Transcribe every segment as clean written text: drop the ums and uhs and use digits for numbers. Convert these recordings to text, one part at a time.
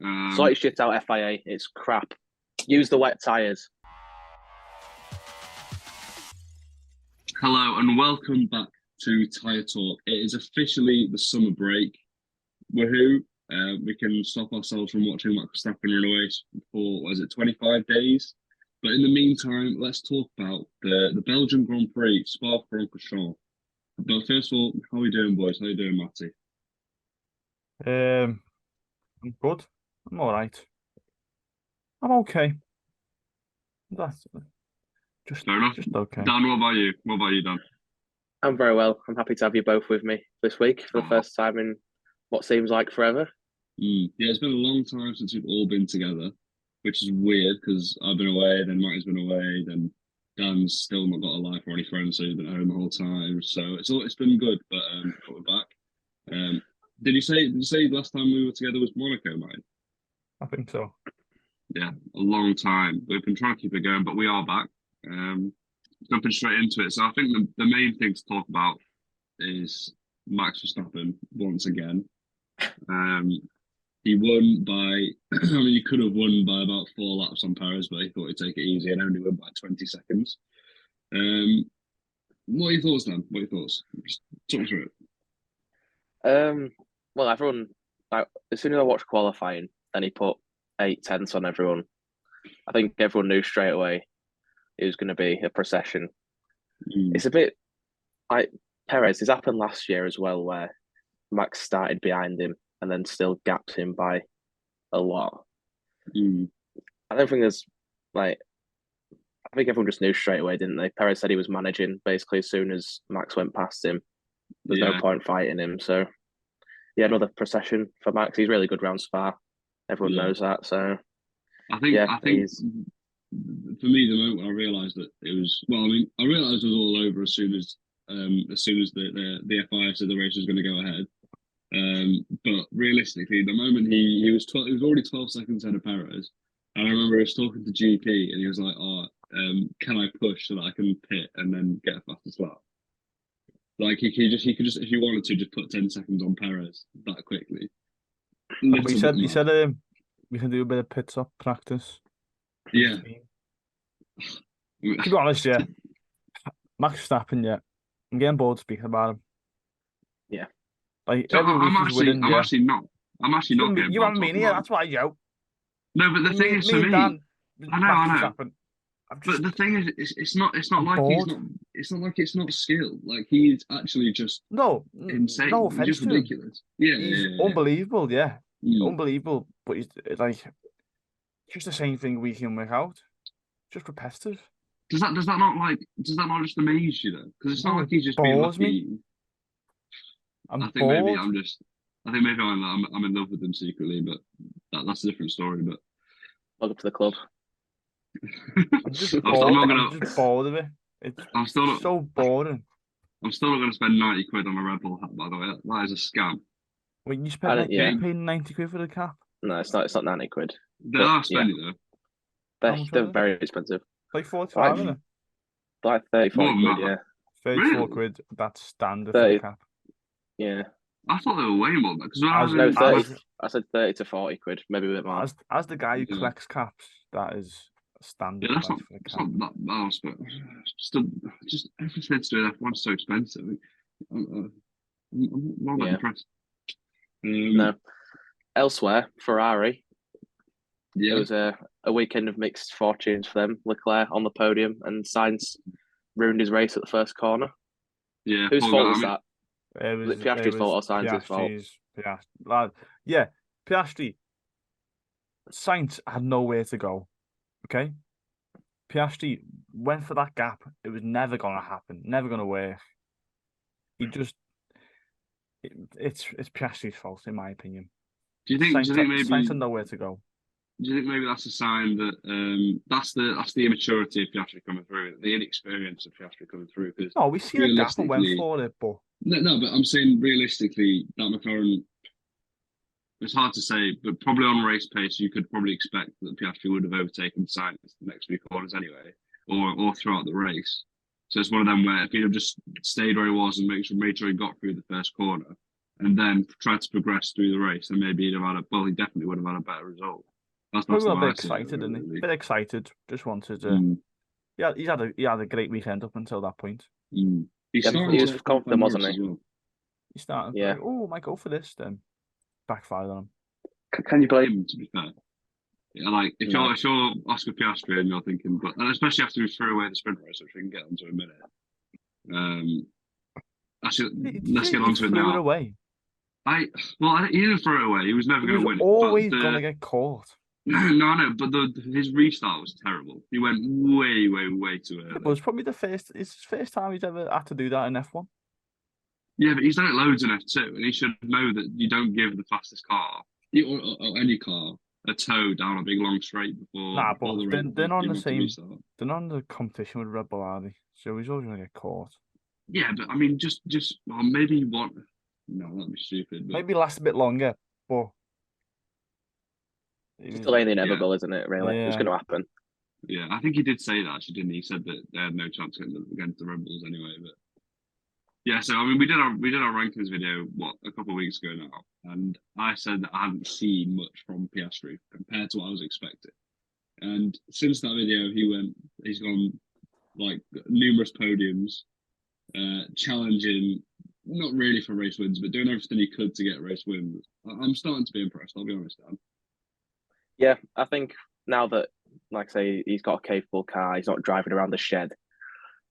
Sort your shit out, FIA. It's crap. Use the wet tyres. Hello and welcome back to Tyre Talk. It is officially the summer break. Woohoo! We can stop ourselves from watching Max Verstappen run away for, 25 days? But in the meantime, let's talk about the Belgium Grand Prix, Spa-Francorchamps. But first of all, how are we doing, boys? How are you doing, Matty? I'm good. I'm all right. I'm okay. That's Fair enough. just okay. Dan, what about you? What about you, Dan? I'm very well. I'm happy to have you both with me this week for the first time in what seems like forever. Yeah, it's been a long time since we've all been together, which is weird because I've been away, then Matty's been away, then Dan's still not got a life or any friends, so he's been at home the whole time. So it's been good, but we're back. Did you say last time we were together was Monaco, mate? I think so. Yeah, a long time. We've been trying to keep it going, but we are back. Jumping straight into it. So I think the main thing to talk about is Max Verstappen once again. He won by, I mean, he could have won by about 4 laps on Paris, but he thought he'd take it easy and only won by 20 seconds. What are your thoughts, Dan? What are your thoughts? Just talk through it. Well, everyone, like, as soon as I watched qualifying, then he put 8 tenths on everyone. I think everyone knew straight away it was going to be a procession. It's a bit like Perez. This happened last year as well, where Max started behind him and then still gapped him by a lot. I don't think there's I think everyone just knew straight away, didn't they? Perez said he was managing basically as soon as Max went past him. There's no point fighting him. So, yeah, another procession for Max. He's really good round Spa. Everyone knows that. So, I think for me, the moment when I realised that it was, well, I mean, I realised it was all over as soon as the FIA said the race was going to go ahead. But realistically, the moment he was he was already 12 seconds ahead of Perez, and I remember he was talking to GP, and he was like, "Oh, can I push so that I can pit and then get a faster lap?" Like he could just if he wanted to just put 10 seconds on Perez that quickly. But he said we can do a bit of pit stop practice. Yeah. To be honest, yeah, Max Verstappen, yeah, I'm getting bored speaking about him. Yeah. Like so every week he's winning. I'm actually not getting you haven't been here, that's why, Joe. No, but the thing is, for me, Dan, I know. But the thing is, it's not like it's not like it's not skill. Like he's actually just insane. No offense he's just to ridiculous. Him. He's unbelievable, yeah. Mm. Unbelievable. But he's like just the same thing week in, week out. Just repetitive. Does that not just amaze you though? Because it's not like he's just being lucky. I think maybe I'm in love with them secretly, but that's a different story. But welcome to the club. I'm just bored of it. It's so boring. I'm still not going to spend 90 quid on a Red Bull hat, by the way. That is a scam. Wait, you spent you paid 90 quid for the cap? No, it's not. It's not 90 quid. They are spending though. They're very expensive. Like 45, isn't it? Like 30, 40 quid, yeah. 34 quid. That's standard for the cap. Yeah. I thought they were way more because I said 30 to 40 quid, maybe a bit more. As the guy who collects caps, that is standard. Yeah, that's not that vast, but still, just everything to do with F1 is so expensive. I'm not impressed. No. Elsewhere, Ferrari. Yeah. It was a weekend of mixed fortunes for them. Leclerc on the podium and Sainz ruined his race at the first corner. Yeah. Whose fault was that? Was it Piastri's fault or Sainz's fault? Yeah, Piastri. Sainz had nowhere to go. Okay, Piastri went for that gap. It was never going to happen. Never going to work. It's Piastri's fault, in my opinion. Do you think maybe Sainz had nowhere to go? Do you think maybe that's a sign that that's the immaturity of Piastri coming through, the inexperience of Piastri coming through? No, we see the gap and went for it, but no, but I'm saying realistically that McLaren. It's hard to say, but probably on race pace, you could probably expect that Piastri would have overtaken Sainz the next few corners anyway, or throughout the race. So it's one of them where if he'd have just stayed where he was and made sure he got through the first corner, and then tried to progress through the race, then maybe he'd have had he definitely would have had a better result. That's Probably how a bit I see it, excited, isn't he? really. A bit excited. Just wanted to. Yeah, he had a great weekend up until that point. He was confident, wasn't he? As well. He started, yeah. like, oh, I might go for this. Then backfired on him. Can you blame him? To be fair, yeah, like if No. you're Oscar Piastri and you're thinking, but especially after he threw away the sprint race, which we can get onto in a minute. Actually, let's get onto it now. Threw it away. He didn't throw it away. He was never going to win. Always gonna get caught. No. But his restart was terrible. He went way too early. It was probably it's his first time he's ever had to do that in F1. Yeah, but he's done it loads in F2, and he should know that you don't give the fastest car or any car a toe down a big long straight before. Nah, but they're not on the same. Restart. They're not in the competition with Red Bull, are they? So he's always gonna get caught. Yeah, but I mean, just maybe one. No, that'd be stupid. But... Maybe last a bit longer, but it's delaying the inevitable, isn't it? Really, it's going to happen. Yeah, I think he did say that. Actually, didn't he? He said that they had no chance against the Red Bulls anyway. But yeah, so I mean, we did our rankings video a couple of weeks ago now, and I said that I hadn't seen much from Piastri compared to what I was expecting. And since that video, he's gone like numerous podiums, challenging. Not really for race wins, but doing everything he could to get race wins. I'm starting to be impressed, I'll be honest, Dan. Yeah, I think now that, like I say, he's got a capable car, he's not driving around the shed.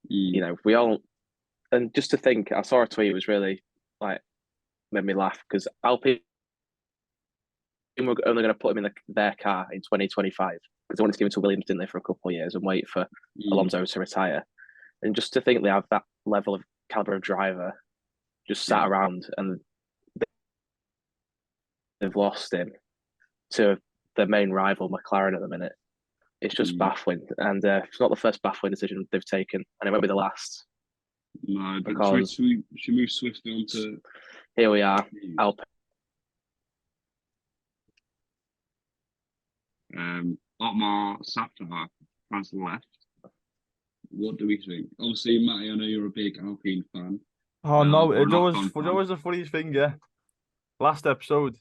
You know, we all, and just to think, I saw a tweet, it was really like made me laugh because Alpine were only going to put him in their car in 2025 because they wanted to give him to Williams, didn't they, for a couple of years and wait for Alonso to retire. And just to think they have that level of caliber of driver just sat around and they've lost him to their main rival McLaren at the minute. It's just baffling, and it's not the first baffling decision they've taken, and it won't be the last. No, but should we move swiftly on to... Here we are, Alpine. Otmar Safnauer has left. What do we think? Obviously, Matty, I know you're a big Alpine fan. Oh no, it was the funniest thing, yeah. Last episode,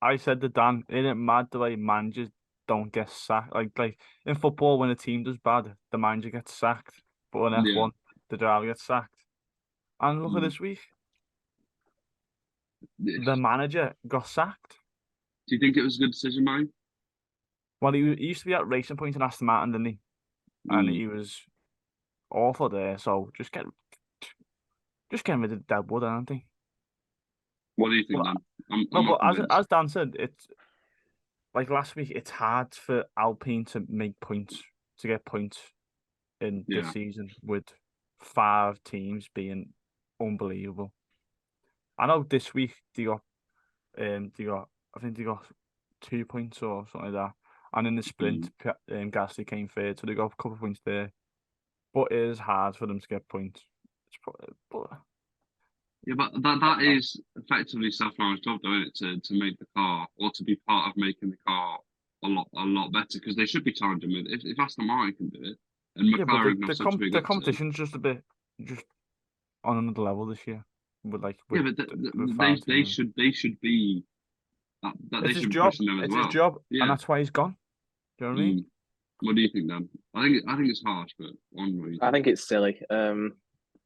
I said to Dan, isn't it mad the way managers don't get sacked? Like in football, when a team does bad, the manager gets sacked. But in F1, the driver gets sacked. And look at this week. The manager got sacked. Do you think it was a good decision, Mike? Well, he used to be at Racing Point in Aston Martin, didn't he? And he was awful there. So just get rid of Deadwood, I don't think. What do you think, Dan? But as Dan said, it's like last week. It's hard for Alpine to make points, to get points in this season with 5 teams being unbelievable. I know this week they got 2 points or something like that, and in the sprint, Gasly came third, so they got a couple of points there. But it is hard for them to get points. Yeah, but that is effectively Safnauer's job, though, isn't it? To make the car, or to be part of making the car a lot better, because they should be challenging with it. If Aston Martin can do it, and McLaren have such a big the competition's just on another level this year. But they should be. It's his job. It's his job, and that's why he's gone. Do you know what I mean? What do you think, Dan? I think it's harsh, but I think it's silly.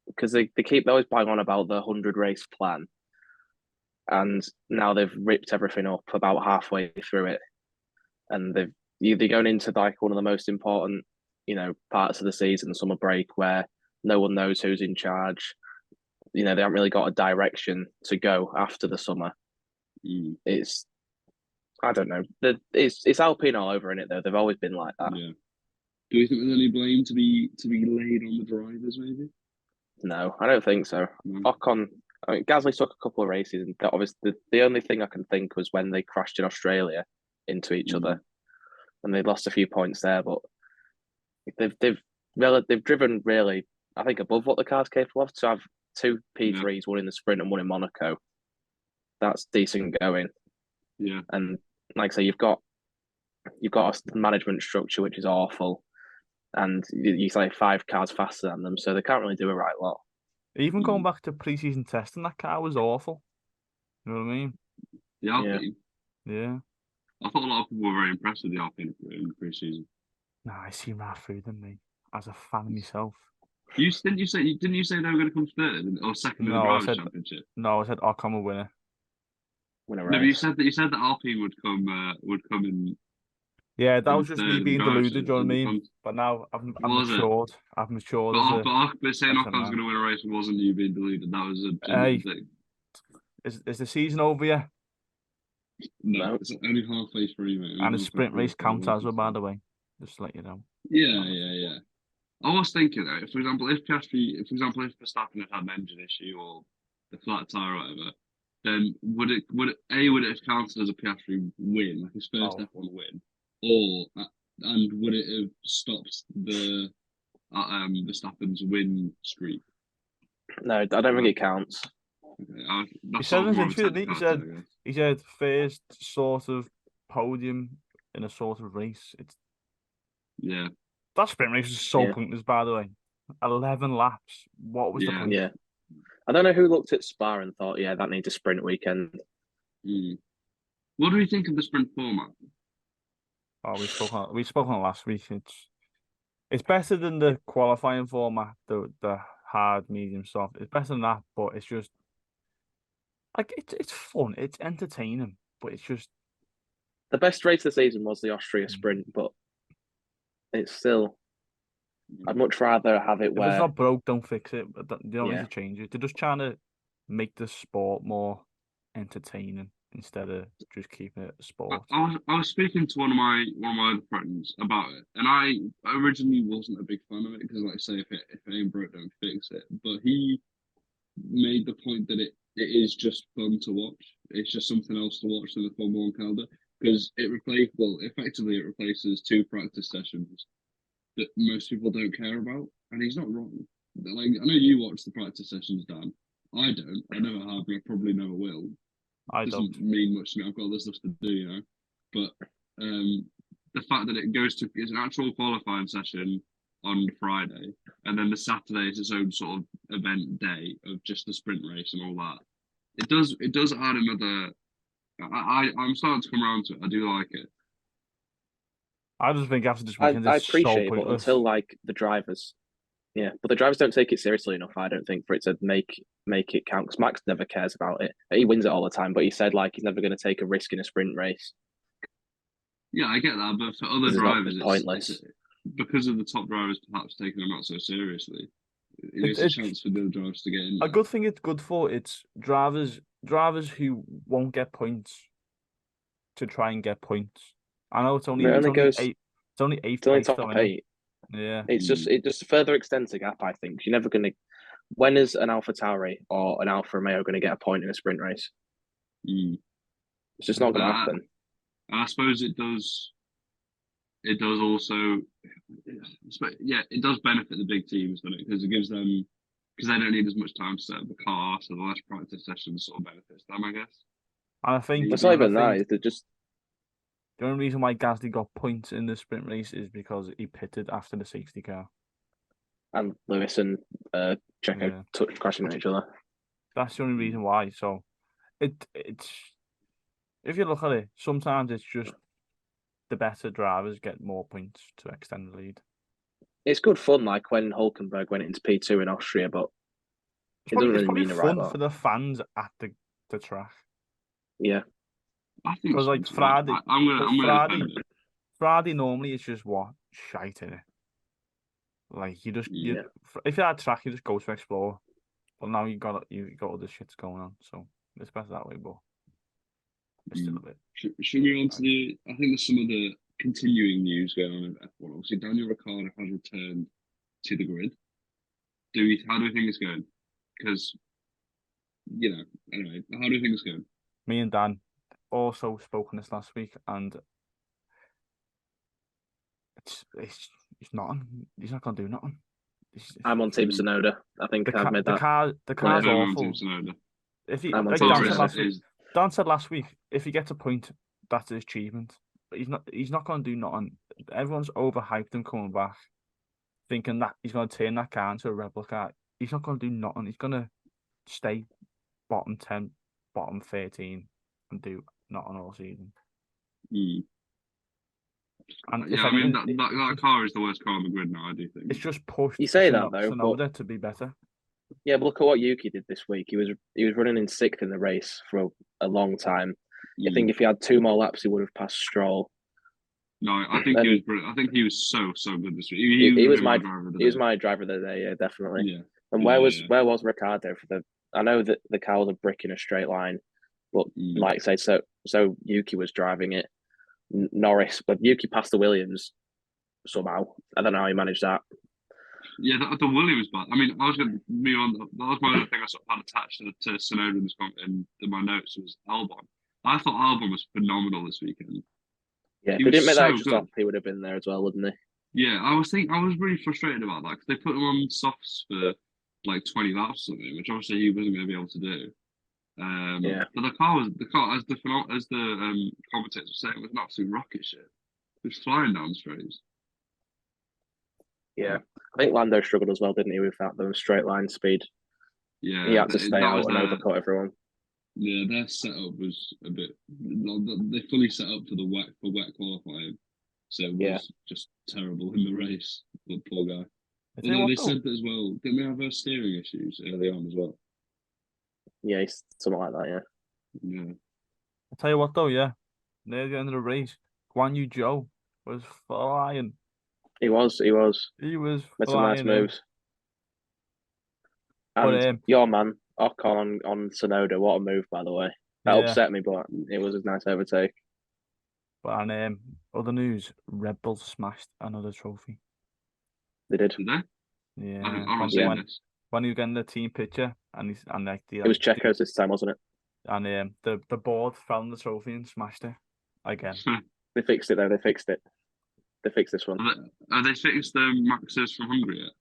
Because they always bang on about the 100 race plan, and now they've ripped everything up about halfway through it, and they're going into like one of the most important, parts of the season, the summer break, where no one knows who's in charge. They haven't really got a direction to go after the summer. It's, I don't know. It's Alpine all over in it though. They've always been like that. Yeah. Do you think there's any blame to be laid on the drivers, maybe? No, I don't think so. Ocon, Gasly took a couple of races, and obviously the only thing I can think was when they crashed in Australia into each other, and they lost a few points there. But they've driven really, I think, above what the car's capable of. To have 2 P3s, one in the sprint and one in Monaco, that's decent going. Yeah, and like I say, you've got a management structure which is awful. And you say 5 cars faster than them, so they can't really do a right lot. Even going back to pre-season testing, that car was awful. You know what I mean? The Alpine. Yeah. I thought a lot of people were very impressed with the Alpine in the pre-season. Nah, I see right through them, mate. As a fan of myself. Didn't you say they were going to come third or second in the Drivers' Championship? No, I said Ocon will win it. Win a race. No, but you said that Alpine would come in. Yeah, that was just me being deluded. You know what I mean? But now I'm matured. I've matured. But saying Ocon's going to win a race wasn't you being deluded. That was a genuine thing. Is the season over yet? No, it's only halfway through, mate. And the sprint race counts as well, by the way. Just to let you know. Yeah. I was thinking, though, for example, if Verstappen had an engine issue or the flat tire or whatever, then would it have counted as a Piastri win, like his first F1 win, and would it have stopped the Verstappen's win streak? No, I don't think it counts. Okay, he said in his interview, he said first sort of podium in a sort of race. Yeah. That sprint race was so pointless, by the way. 11 laps. What was the point? Yeah. I don't know who looked at Spa and thought, that needs a sprint weekend. What do we think of the sprint format? Oh, we spoke on it last week. It's better than the qualifying format, the hard, medium, soft. It's better than that, but it's just like it's fun, it's entertaining, but it's just the best race of the season was the Austria sprint, but it's still. I'd much rather have it where if it's not broke, don't fix it. They don't need to change it. They're just trying to make the sport more entertaining instead of just keeping it a sport. I was speaking to one of my other friends about it, and I originally wasn't a big fan of it because, like I say, if it ain't broke, don't fix it. But he made the point that it is just fun to watch. It's just something else to watch than the Formula One calendar because effectively it replaces 2 practice sessions that most people don't care about, and he's not wrong. Like, I know you watch the practice sessions, Dan. I don't. I never have, and I probably never will. I doesn't mean much to me. I've got other stuff to do, But the fact that it's an actual qualifying session on Friday, and then the Saturday is its own sort of event day of just the sprint race and all that. It does add another. I'm starting to come around to it. I do like it. I just think after this weekend, I appreciate it, but until like the drivers, but the drivers don't take it seriously enough. I don't think for it to make it count because Max never cares about it. He wins it all the time, but he said like he's never going to take a risk in a sprint race. Yeah, I get that, but for other drivers, it's pointless because of the top drivers perhaps taking them not so seriously. It's a chance for the other drivers to get in. A good thing it's good for it's drivers who won't get points to try and get points. I know it's only eight. It's only eighth place. Top 8. Yeah, it just further extends the gap. I think you're never going to. When is an Alpha Tauri or an Alfa Romeo going to get a point in a sprint race? It's just not going to happen. I suppose it does. It does also, it does benefit the big teams, doesn't it? Because it gives them, because they don't need as much time to set up the car, so the less practice sessions sort of benefits them, I guess. And I think it's not even that. It's just the only reason why Gasly got points in the sprint race is because he pitted after the safety car. And Lewis and Checo crashing into each other. That's the only reason why. So it's if you look at it, sometimes it's just the better drivers get more points to extend the lead. It's good fun, like when Hülkenberg went into P2 in Austria, but it doesn't really mean fun for the fans at the track. Yeah. I think because like Friday, Friday normally it's just shite in it. Like you if you're at track, you just go to explore. But now you got other shits going on, so it's better that way. But it's still a bit. Should we move on to the? I think there's some of the continuing news going on in F1. Obviously, Daniel Ricciardo has returned to the grid. How do we think it's going? Because anyway, how do you think it's going? Me and Dan also spoke on this last week, and it's nothing. He's not gonna do nothing. I'm on Team Tsunoda. I think I've made that. The car's awful. If he, Dan said last week, if he gets a point, that's his achievement. But he's not gonna do nothing. Everyone's overhyped him coming back, thinking that he's gonna turn that car into a replica. He's not gonna do nothing. He's gonna stay bottom 10 bottom 13 and do not on all season. Mm. And yeah, I mean that car is the worst car on the grid now. I do think it's just pushed. You say that though, Tsunoda to be better. Yeah, but look at what Yuki did this week. He was running in 6th in the race for a long time. I think if he had 2 more laps, he would have passed Stroll. No, I think he was brilliant. I think he was so good this week. He was my driver of the day. Yeah, definitely. Yeah. And where was Ricardo for the? I know that the car was a brick in a straight line, but like I say, so Yuki was driving it. Norris, but Yuki passed the Williams somehow. I don't know how he managed that. Yeah, the Williams part. I mean, I was going to move on. That was my other thing I sort of had attached to Tsunoda in my notes was Albon. I thought Albon was phenomenal this weekend. Yeah, if he didn't make that extra stop, he would have been there as well, wouldn't he? Yeah, I was really frustrated about that because they put him on softs for like 20 laps or something, which obviously he wasn't going to be able to do. But the car as the commentators were saying, it was an absolute rocket ship. It was flying down straights. Yeah, I think Lando struggled as well, didn't he, with that straight line speed? Yeah, he had to stay out and overcut everyone. Yeah, their setup was a bit. They fully set up for wet qualifying, so it was just terrible in the race. The poor guy. Although they said that as well. Didn't we have steering issues early on as well? Yeah, something like that. Yeah. I'll tell you what though, near the end of the race, Guan Yu Zhou was flying. He was with some nice moves. And your man Ocon on Tsunoda, what a move, by the way. That upset me, but it was a nice overtake. But other news, Red Bull smashed another trophy. They did. Did they? Yeah. When you get in the team picture and it was Checo's this time, wasn't it? And the board found the trophy and smashed it again. They fixed it though. They fixed this one. Have they fixed the Maxes from Hungary yet?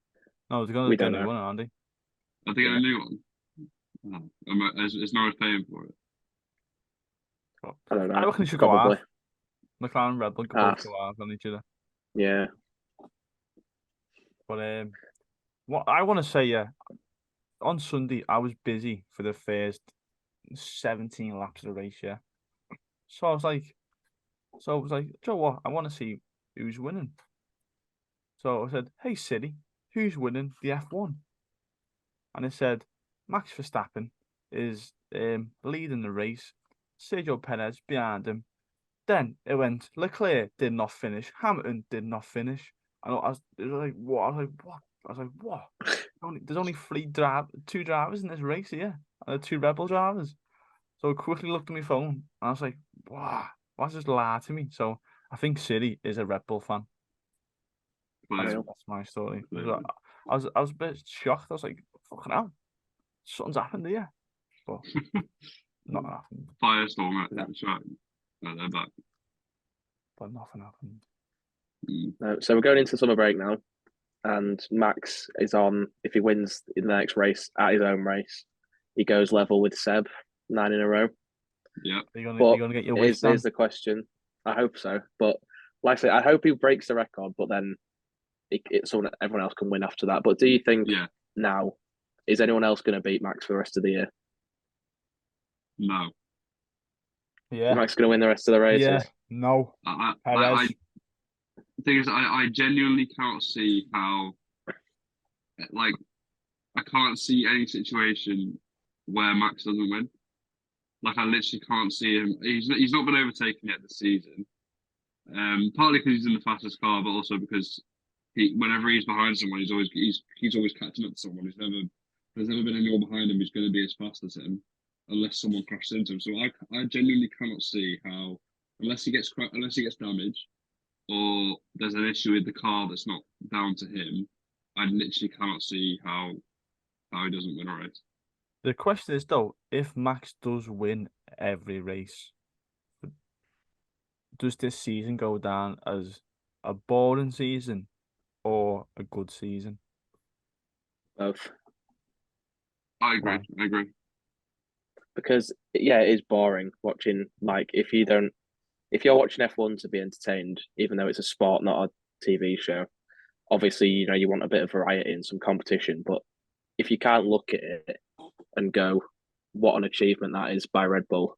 No, they're going to get a new one, aren't they? Are they getting a new one? Is Norris paying for it? I don't know. I reckon they should go half. McLaren and Red Bull could both go half on each other. Yeah. But what I want to say, on Sunday I was busy for the first 17 laps of the race, So I was like, do you know what? I want to see who's winning. So I said, hey Siri, who's winning the F1? And it said, Max Verstappen is leading the race. Sergio Perez behind him. Then it went, Leclerc did not finish. Hamilton did not finish. And I was like, what? I was like, what? There's only two drivers in this race here. And the 2 Red Bull drivers. So I quickly looked at my phone and I was like, wow, why's this lie to me? So I think Siri is a Red Bull fan. That's my story. I was a bit shocked. I was like, fucking hell, something's happened here. But nothing happened. Firestorm, that's right. No, they're back. But nothing happened. So we're going into summer break now. And Max is on, if he wins in the next race, at his own race, he goes level with Seb, 9 in a row. Yeah. Are you gonna get your waist down? Here's the question. I hope so. But like I say, I hope he breaks the record, but then everyone else can win after that. But do you think now, is anyone else going to beat Max for the rest of the year? No. Yeah. Max going to win the rest of the races? Yeah. No. The thing is, I genuinely can't see how, like, I can't see any situation where Max doesn't win. Like, I literally can't see him. He's not been overtaken yet this season. Partly because he's in the fastest car, but also because whenever he's behind someone, he's always catching up to someone. There's never been anyone behind him who's going to be as fast as him, unless someone crashes into him. So I genuinely cannot see how, unless he gets damaged, or there's an issue with the car that's not down to him, I literally cannot see how he doesn't win a race. The question is though, if Max does win every race, does this season go down as a boring season or a good season? Both. I agree. Because it is boring watching. Like if you're watching F1 to be entertained, even though it's a sport, not a TV show, obviously you want a bit of variety and some competition. But if you can't look at it and go, what an achievement that is by Red Bull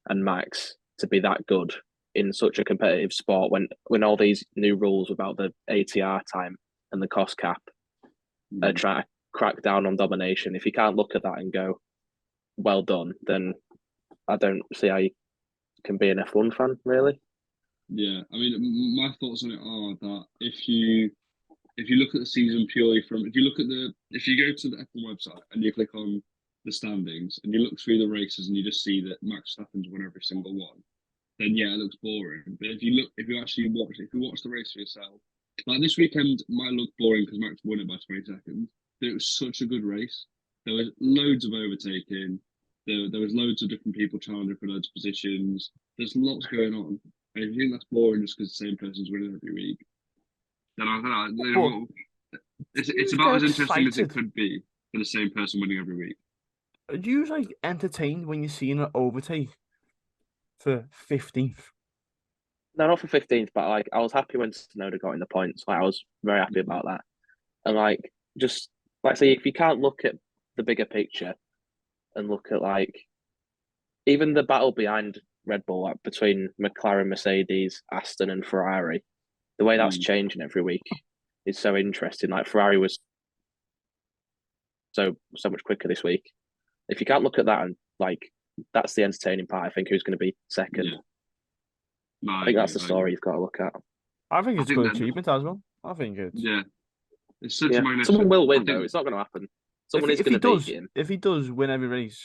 and Max to be that good in such a competitive sport when all these new rules about the ATR time and the cost cap are trying to crack down on domination. If you can't look at that and go, well done, then I don't see how you can be an F1 fan, really. Yeah, I mean, my thoughts on it are that if you look at the season purely from if you go to the F1 website and you click on the standings and you look through the races and you just see that Max Verstappen's won every single one, then yeah, it looks boring. But if you watch the race for yourself, like this weekend might look boring because Max won it by 20 seconds, but it was such a good race. There was loads of overtaking. There was loads of different people challenging for loads of positions. There's lots going on. And if you think that's boring just because the same person's winning every week, then I don't know. It's about as interesting as it could be for the same person winning every week. Are you like entertained when you're seeing an overtake for 15th? No, not for 15th, but like I was happy when Tsunoda got in the points. Like I was very happy about that. And like just like say if you can't look at the bigger picture and look at like even the battle behind Red Bull, like between McLaren, Mercedes, Aston, and Ferrari, the way that's changing every week is so interesting. Like Ferrari was so much quicker this week. If you can't look at that and like that's the entertaining part, I think who's going to be second. Yeah. No, I think that's the story you've got to look at. I think it's a good achievement as well. I think it's it's such a magnificent. Someone will win though. It's not going to happen. Someone is going to beat him. If he does win every race,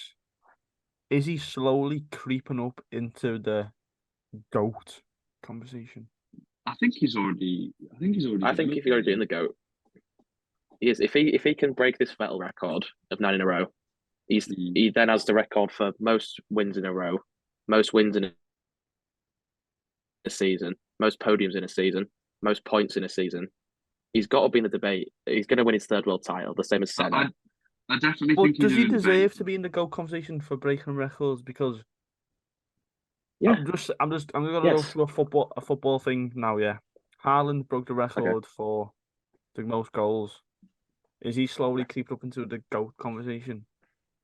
is he slowly creeping up into the GOAT conversation? I think he's already. I think if you're doing the GOAT, he is. If he can break this Vettel record of 9 in a row, he then has the record for most wins in a row, most wins in a season, most podiums in a season, most points in a season. He's got to be in the debate. He's going to win his third world title, the same as Senna. I definitely think. Does he deserve to be in the GOAT conversation for breaking records? Because I'm going to go through a football thing now. Yeah, Haaland broke the record for the most goals. Is he slowly creeping up into the GOAT conversation?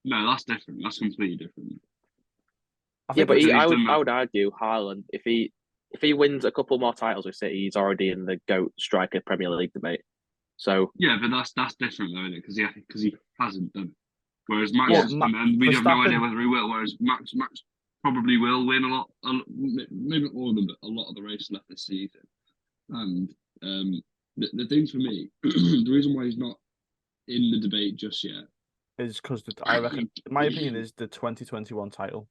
No, that's different. That's completely different. I would argue Haaland, if he wins a couple more titles with City, he's already in the GOAT striker Premier League debate. So yeah, but that's different though, isn't it? Because he hasn't done it. Whereas Max, and we have no idea whether he will. Whereas Max probably will win a lot, maybe not all of them, but a lot of the races left this season. And the thing for me, the reason why he's not in the debate just yet is because I reckon, in my opinion, is the 2021 title.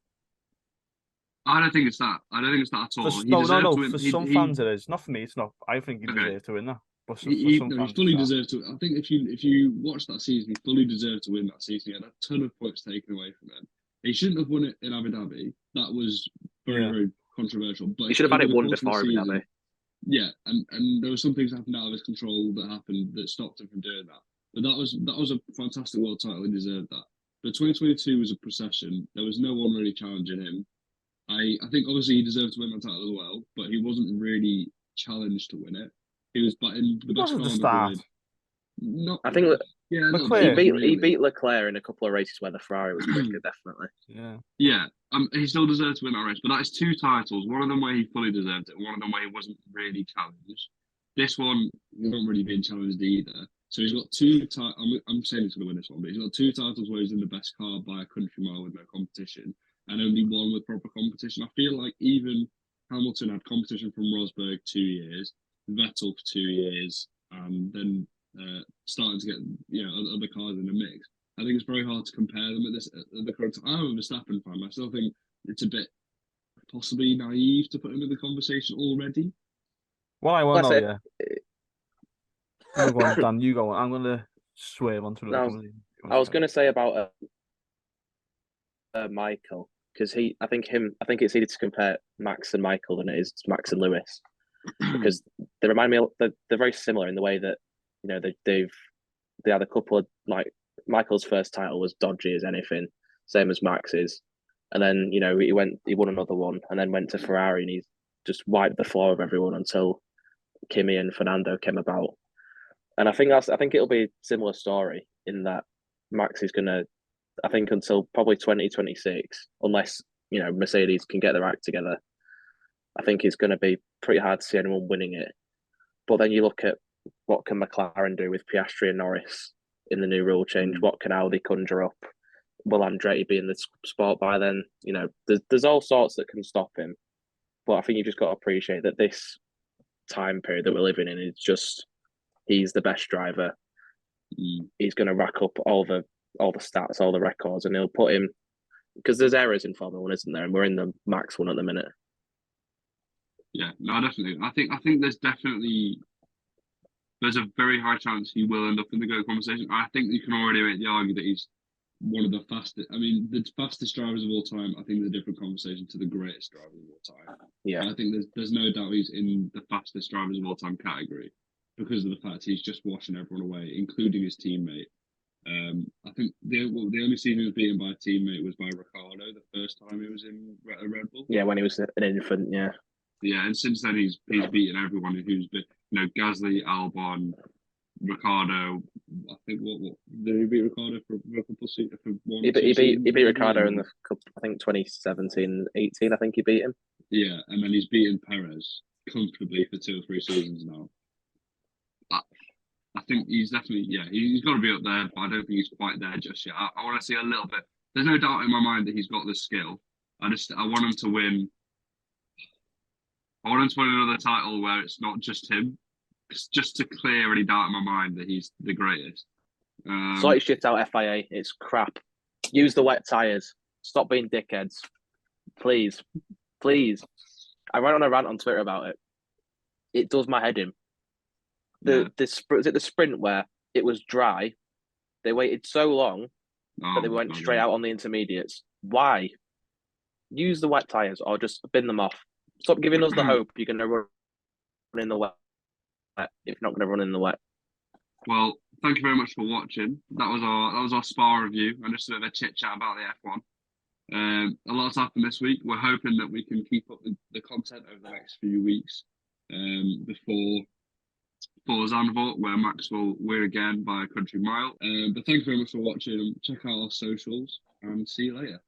I don't think it's that. I don't think it's that at all. No. For some fans, it is. Not for me. It's not. I think he deserves to win that. But he fully deserved to. I think if you watch that season, he fully deserved to win that season. He had a ton of points taken away from him. He shouldn't have won it in Abu Dhabi. That was very controversial. But he should have had it won before Abu Dhabi. Yeah, and there were some things that happened out of his control that stopped him from doing that. But that was a fantastic world title. He deserved that. But 2022 was a procession. There was no one really challenging him. I think obviously he deserved to win that title as well, but he wasn't really challenged to win it. He was in the best car on the grid. I think Leclerc, he beat Leclerc in a couple of races where the Ferrari was quicker, definitely. Yeah. He still deserved to win that race, but that is 2 titles. One of them where he fully deserved it, one of them where he wasn't really challenged. This one, he's not really being challenged either. So he's got 2 titles. I'm saying he's going to win this one, but he's got 2 titles where he's in the best car by a country mile with no competition, and only one with proper competition. I feel like even Hamilton had competition from Rosberg 2 years, Vettel for 2 years, and then starting to get other cars in the mix. I think it's very hard to compare them at the current time. I'm a Verstappen fan. I still think it's a bit possibly naive to put him in the conversation already. Well, I won't know. Yeah. Go on, Dan. You go on. I'm going to swerve onto the conversation. I was going to say about Michael, because I think it's easier to compare Max and Michael than it is Max and Lewis, because they remind me they're very similar in the way that they had a couple of, like, Michael's first title was dodgy as anything, same as Max's, and then he won another one and then went to Ferrari and he just wiped the floor of everyone until Kimi and Fernando came about. And I think it'll be a similar story in that Max is gonna I think until probably 2026, unless Mercedes can get their act together. I think it's going to be pretty hard to see anyone winning it. But then you look at what can McLaren do with Piastri and Norris in the new rule change. What can Audi conjure up? Will Andretti be in the sport by then? There's all sorts that can stop him. But I think you just got to appreciate that this time period that we're living in is just he's the best driver. He's going to rack up all the stats, all the records, and he'll put him because there's errors in Formula One, isn't there? And we're in the max one at the minute. Yeah, no, definitely. I think there's a very high chance he will end up in the GOAT conversation. I think you can already make the argument that he's one of the fastest. I mean, the fastest drivers of all time. I think there's a different conversation to the greatest drivers of all time. Yeah, and I think there's no doubt he's in the fastest drivers of all time category because of the fact he's just washing everyone away, including his teammate. I think the only season he was beaten by a teammate was by Ricciardo the first time he was in Red Bull. Yeah, when he was an infant. Yeah. Yeah, and since then he's beaten everyone who's been, Gasly, Albon, Ricciardo. I think what did he beat Ricciardo for a couple for one? He beat Ricciardo in the I think 2017, 18. I think he beat him. Yeah, and then he's beaten Perez comfortably for 2 or 3 seasons now. I think he's definitely he's got to be up there, but I don't think he's quite there just yet. I want to see a little bit. There's no doubt in my mind that he's got the skill. I want him to win. I want him to win another title where it's not just him. It's just to clear any doubt in my mind that he's the greatest. Sort your shit out, FIA. It's crap. Use the wet tyres. Stop being dickheads. Please. Please. I went on a rant on Twitter about it. It does my head in. Is it the sprint where it was dry? They waited so long that they went straight out on the intermediates. Why? Use the wet tyres or just bin them off. Stop giving us the hope you're going to run in the wet if not going to run in the wet. Well, thank you very much for watching. That was our Spa review and just a bit of a chit chat about the F1. A lot's happened this week. We're hoping that we can keep up the content over the next few weeks before Zandvoort, where Max will win again by a country mile. But thank you very much for watching. Check out our socials and see you later.